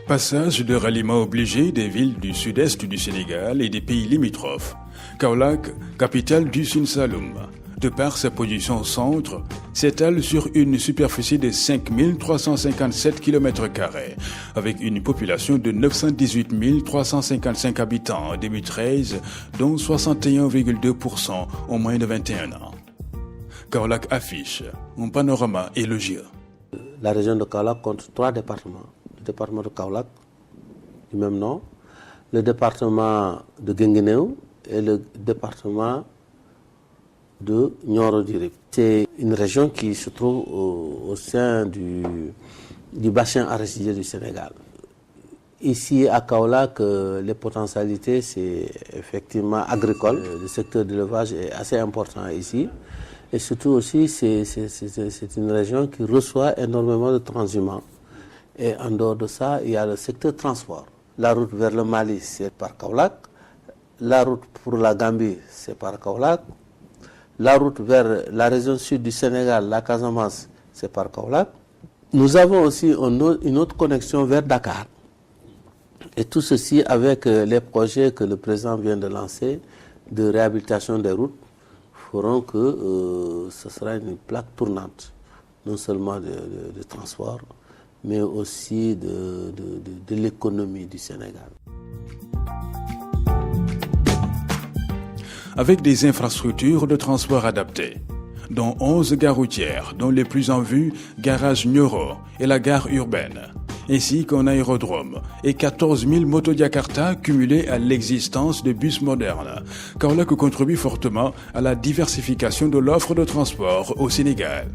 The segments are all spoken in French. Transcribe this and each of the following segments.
Passage de ralliement obligé des villes du sud-est du Sénégal et des pays limitrophes. Kaolack, capitale du Sine Saloum, de par sa position au centre, s'étale sur une superficie de 5357 km², avec une population de 918 355 habitants en 2013, dont 61,2% ont moins de 21 ans. Kaolack affiche un panorama élogieux. La région de Kaolack compte 3 départements. Le département de Kaolack, du même nom, le département de Guinguinéo et le département de Nioro-du-Rip. C'est une région qui se trouve au sein du bassin arachidier du Sénégal. Ici à Kaolack, les potentialités, c'est effectivement agricole. Le secteur de l'élevage est assez important ici. Et surtout aussi, c'est une région qui reçoit énormément de transhumants. Et en dehors de ça, il y a le secteur transport. La route vers le Mali, c'est par Kaolack. La route pour la Gambie, c'est par Kaolack. La route vers la région sud du Sénégal, la Casamance, c'est par Kaolack. Nous avons aussi une autre connexion vers Dakar. Et tout ceci avec les projets que le président vient de lancer de réhabilitation des routes feront que ce sera une plaque tournante, non seulement de transport, mais aussi de l'économie du Sénégal. Avec des infrastructures de transport adaptées, dont 11 gares routières, dont les plus en vue, Garage Nioro et la gare urbaine, ainsi qu'un aérodrome et 14 000 motos-Jakarta cumulés à l'existence de bus modernes. Kaolack contribue fortement à la diversification de l'offre de transport au Sénégal.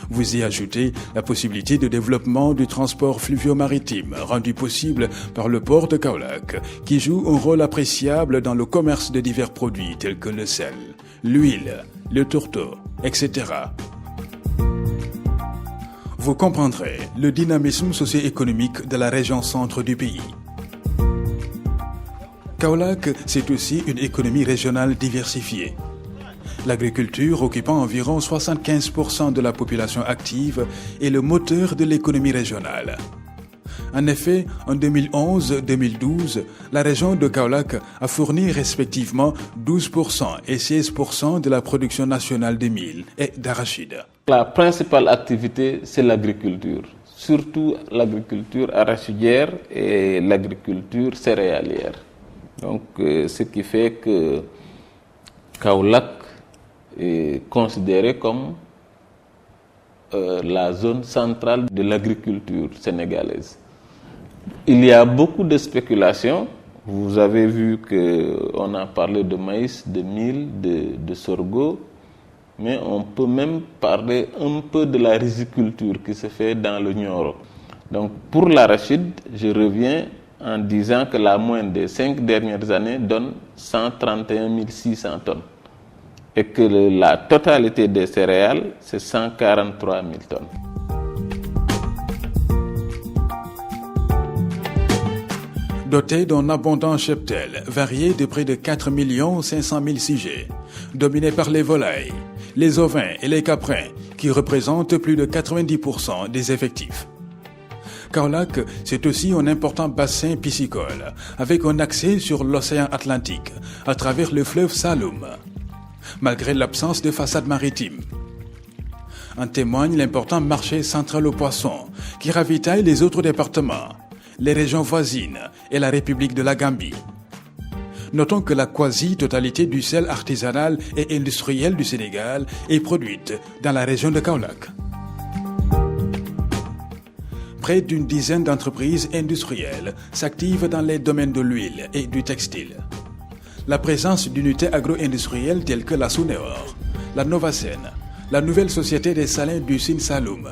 Vous y ajoutez la possibilité de développement du transport fluvio-maritime rendu possible par le port de Kaolack, qui joue un rôle appréciable dans le commerce de divers produits tels que le sel, l'huile, le tourteau, etc. Vous comprendrez le dynamisme socio-économique de la région centre du pays. Kaolack, c'est aussi une économie régionale diversifiée. L'agriculture, occupant environ 75% de la population active, est le moteur de l'économie régionale. En effet, en 2011-2012, la région de Kaolack a fourni respectivement 12% et 16% de la production nationale de mil et d'arachide. La principale activité, c'est l'agriculture, surtout l'agriculture arachidière et l'agriculture céréalière. Donc, ce qui fait que Kaolack est considéré comme la zone centrale de l'agriculture sénégalaise. Il y a beaucoup de spéculations. Vous avez vu qu'on a parlé de maïs, de mil, de sorgho, mais on peut même parler un peu de la riziculture qui se fait dans le Nioro. Donc pour l'arachide, je reviens en disant que la moyenne des 5 dernières années donne 131 600 tonnes. Et que la totalité des céréales, c'est 143 000 tonnes. Doté d'un abondant cheptel, varié de près de 4 500 000 sujets, dominé par les volailles, les ovins et les caprins, qui représentent plus de 90% des effectifs. Kaolack, c'est aussi un important bassin piscicole, avec un accès sur l'océan Atlantique, à travers le fleuve Saloum, malgré l'absence de façade maritime. En témoigne l'important marché central aux poissons, qui ravitaille les autres départements, les régions voisines et la République de la Gambie. Notons que la quasi-totalité du sel artisanal et industriel du Sénégal est produite dans la région de Kaolack. Près d'une dizaine d'entreprises industrielles s'activent dans les domaines de l'huile et du textile. La présence d'unités agro-industrielles telles que la Suneor, la Novacen, la nouvelle société des salins du Sine Saloum,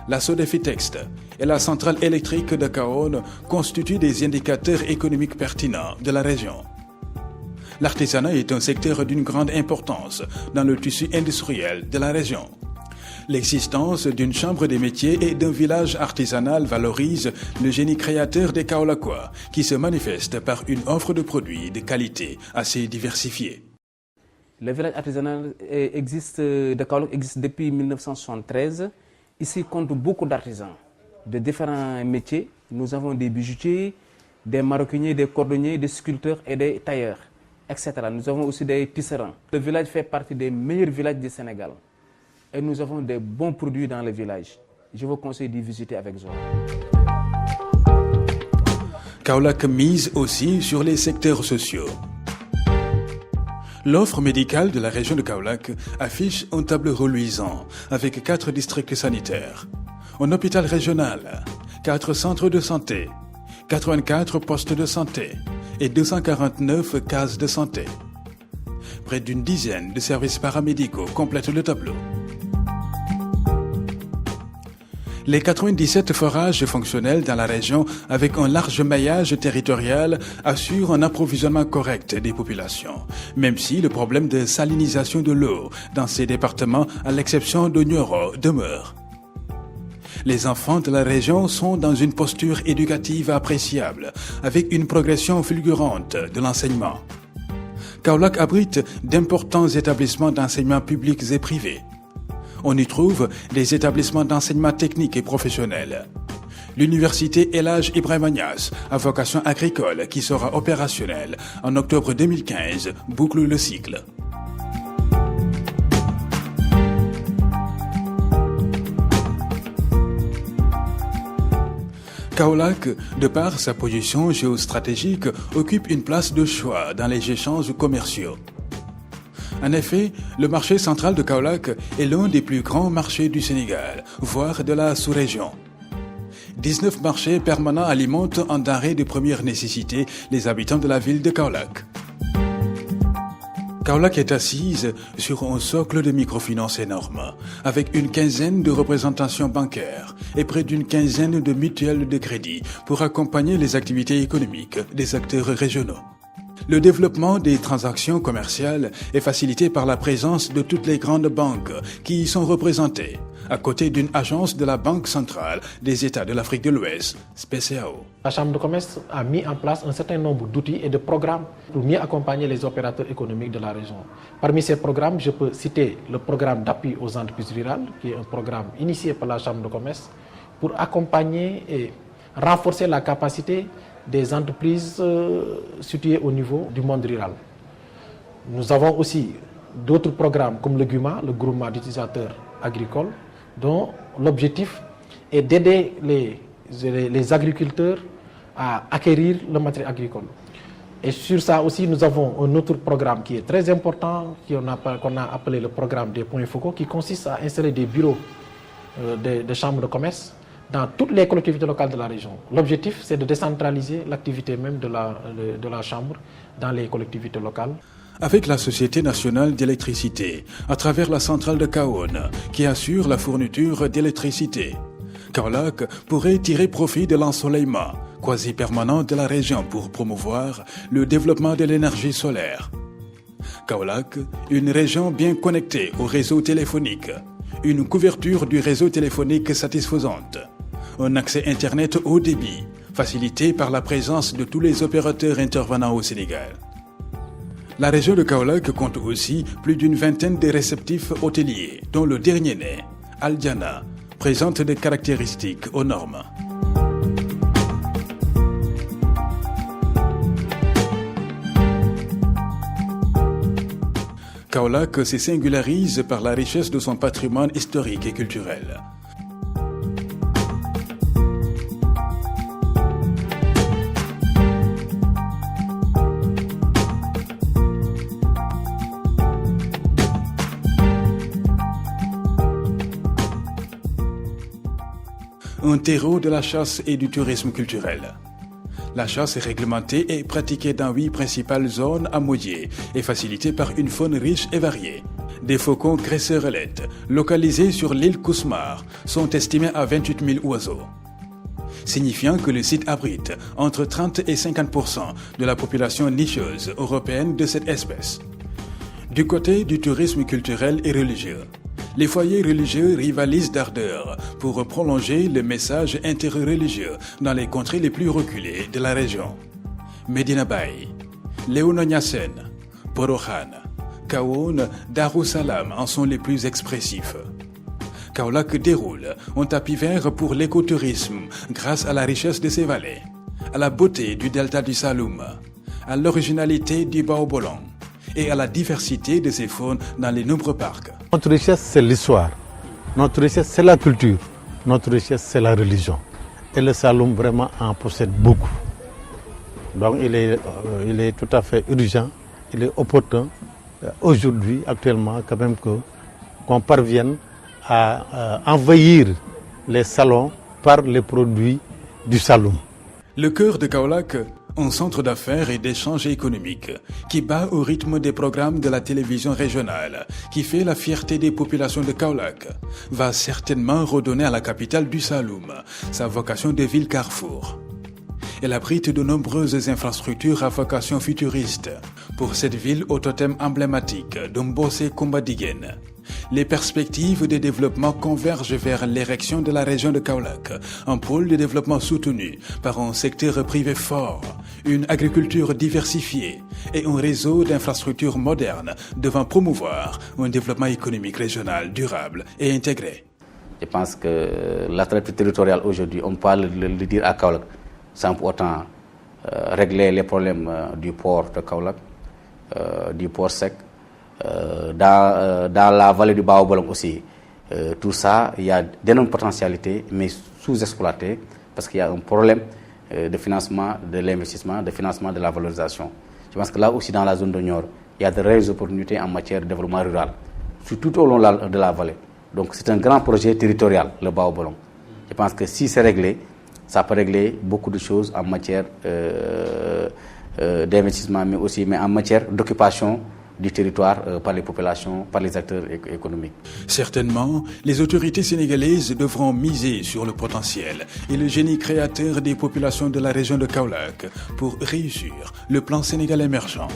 la Sodefitext et la centrale électrique de Kahone constituent des indicateurs économiques pertinents de la région. L'artisanat est un secteur d'une grande importance dans le tissu industriel de la région. L'existence d'une chambre des métiers et d'un village artisanal valorise le génie créateur des Kaolackois, qui se manifeste par une offre de produits de qualité assez diversifiée. Le village artisanal de Kaolack existe depuis 1973. Ici compte beaucoup d'artisans de différents métiers Nous avons des bijoutiers, des maroquiniers, des cordonniers, des sculpteurs et des tailleurs, etc. Nous avons aussi des tisserands. Le village fait partie des meilleurs villages du Sénégal. Et nous avons des bons produits dans le village. Je vous conseille d'y visiter avec joie. Kaolack mise aussi sur les secteurs sociaux. L'offre médicale de la région de Kaolack affiche un tableau reluisant avec 4 districts sanitaires, un hôpital régional, 4 centres de santé, 84 postes de santé et 249 cases de santé. Près d'une dizaine de services paramédicaux complètent le tableau. Les 97 forages fonctionnels dans la région avec un large maillage territorial assurent un approvisionnement correct des populations, même si le problème de salinisation de l'eau dans ces départements, à l'exception de Nioro, demeure. Les enfants de la région sont dans une posture éducative appréciable, avec une progression fulgurante de l'enseignement. Kaolack abrite d'importants établissements d'enseignement publics et privés. On y trouve des établissements d'enseignement technique et professionnel. L'université El Hadj Ibrahima Niass, à vocation agricole, qui sera opérationnelle en octobre 2015, boucle le cycle. Kaolack, de par sa position géostratégique, occupe une place de choix dans les échanges commerciaux. En effet, le marché central de Kaolack est l'un des plus grands marchés du Sénégal, voire de la sous-région. 19 marchés permanents alimentent en denrées de première nécessité les habitants de la ville de Kaolack. Kaolack est assise sur un socle de microfinance énorme, avec une quinzaine de représentations bancaires et près d'une quinzaine de mutuelles de crédit pour accompagner les activités économiques des acteurs régionaux. Le développement des transactions commerciales est facilité par la présence de toutes les grandes banques qui y sont représentées, à côté d'une agence de la Banque centrale des États de l'Afrique de l'Ouest, SPCAO. La Chambre de commerce a mis en place un certain nombre d'outils et de programmes pour mieux accompagner les opérateurs économiques de la région. Parmi ces programmes, je peux citer le programme d'appui aux entreprises rurales, qui est un programme initié par la Chambre de commerce pour accompagner et renforcer la capacité des entreprises situées au niveau du monde rural. Nous avons aussi d'autres programmes comme le GUMA, le groupement d'utilisateurs agricoles, dont l'objectif est d'aider les agriculteurs à acquérir le matériel agricole. Et sur ça aussi, nous avons un autre programme qui est très important, qu'on a appelé le programme des points focaux, qui consiste à installer des bureaux de chambres de commerce dans toutes les collectivités locales de la région. L'objectif, c'est de décentraliser l'activité même de la Chambre dans les collectivités locales. Avec la Société nationale d'électricité, à travers la centrale de Kahone, qui assure la fourniture d'électricité, Kaolack pourrait tirer profit de l'ensoleillement quasi-permanent de la région pour promouvoir le développement de l'énergie solaire. Kaolack, une région bien connectée au réseau téléphonique, une couverture du réseau téléphonique satisfaisante, un accès Internet haut débit, facilité par la présence de tous les opérateurs intervenant au Sénégal. La région de Kaolack compte aussi plus d'une vingtaine de réceptifs hôteliers, dont le dernier né, Al Diana, présente des caractéristiques aux normes. Kaolack se singularise par la richesse de son patrimoine historique et culturel. Un terreau de la chasse et du tourisme culturel. La chasse est réglementée et pratiquée dans 8 principales zones à mouiller et facilitée par une faune riche et variée. Des faucons graisseurs-ailettes, localisés sur l'île Kousmar, sont estimés à 28 000 oiseaux, signifiant que le site abrite entre 30 et 50% de la population nicheuse européenne de cette espèce. Du côté du tourisme culturel et religieux, les foyers religieux rivalisent d'ardeur pour prolonger le message interreligieux dans les contrées les plus reculées de la région. Medina Baye, Léona Niassène, Porokhane, Kahone, Darou Salam en sont les plus expressifs. Kaolack déroule un tapis vert pour l'écotourisme grâce à la richesse de ses vallées, à la beauté du delta du Saloum, à l'originalité du Baobolon et à la diversité de ses faunes dans les nombreux parcs. Notre richesse, c'est l'histoire. Notre richesse, c'est la culture. Notre richesse, c'est la religion. Et le Saloum vraiment en possède beaucoup. Donc il est tout à fait urgent, il est opportun aujourd'hui, actuellement, quand même qu'on parvienne à envahir les salons par les produits du Saloum. Le cœur de Kaolack, un centre d'affaires et d'échanges économiques qui bat au rythme des programmes de la télévision régionale, qui fait la fierté des populations de Kaolack, va certainement redonner à la capitale du Saloum sa vocation de ville carrefour. Elle abrite de nombreuses infrastructures à vocation futuriste pour cette ville au totem emblématique d'Ombosé Kombadigen. Les perspectives de développement convergent vers l'érection de la région de Kaolack, un pôle de développement soutenu par un secteur privé fort, une agriculture diversifiée et un réseau d'infrastructures modernes devant promouvoir un développement économique régional durable et intégré. Je pense que l'attractivité territoriale aujourd'hui, on peut le dire à Kaolack, sans pour autant régler les problèmes du port de Kaolack, du port sec. Dans la vallée du Baobolon aussi, tout ça, il y a d'énormes potentialités, mais sous-exploitées, parce qu'il y a un problème de financement de l'investissement, de financement de la valorisation. Je pense que là aussi, dans la zone de Nioro, il y a de réelles opportunités en matière de développement rural, tout au long de la vallée. Donc c'est un grand projet territorial, le Baobolon. Je pense que si c'est réglé, ça peut régler beaucoup de choses en matière d'investissement, mais en matière d'occupation du territoire par les populations, par les acteurs économiques. Certainement, les autorités sénégalaises devront miser sur le potentiel et le génie créateur des populations de la région de Kaolack pour réussir le plan Sénégal émergent.